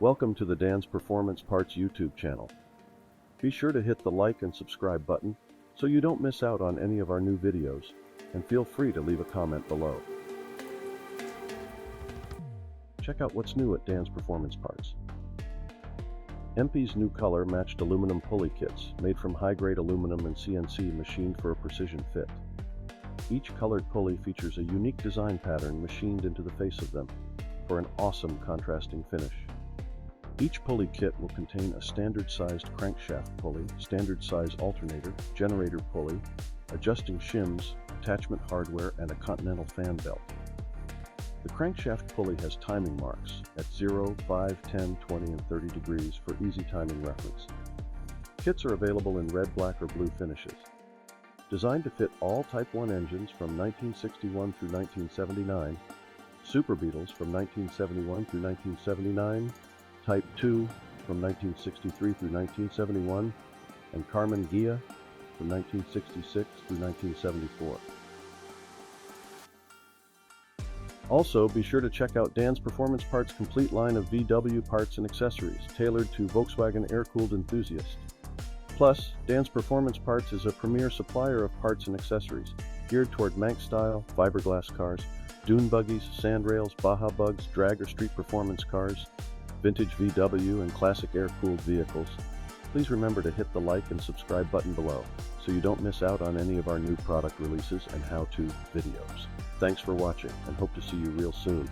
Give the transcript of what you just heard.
Welcome to the Dan's Performance Parts YouTube channel. Be sure to hit the like and subscribe button so you don't miss out on any of our new videos, and feel free to leave a comment below. Check out what's new at Dan's Performance Parts. Empi's new color-matched aluminum pulley kits, made from high-grade aluminum and CNC machined for a precision fit. Each colored pulley features a unique design pattern machined into the face of them for an awesome contrasting finish. Each pulley kit will contain a standard-sized crankshaft pulley, standard-size alternator, generator pulley, adjusting shims, attachment hardware, and a continental fan belt. The crankshaft pulley has timing marks at 0, 5, 10, 20, and 30 degrees for easy timing reference. Kits are available in red, black, or blue finishes. Designed to fit all Type 1 engines from 1961 through 1979, Super Beetles from 1971 through 1979, Type 2 from 1963 through 1971, and Karmann Ghia from 1966 through 1974. Also, be sure to check out Dan's Performance Parts' complete line of VW parts and accessories, tailored to Volkswagen air-cooled enthusiasts. Plus, Dan's Performance Parts is a premier supplier of parts and accessories, geared toward Manx-style, fiberglass cars, dune buggies, sand rails, Baja bugs, drag or street performance cars, vintage VW, and classic air-cooled vehicles. Please remember to hit the like and subscribe button below so you don't miss out on any of our new product releases and how-to videos. Thanks for watching, and hope to see you real soon.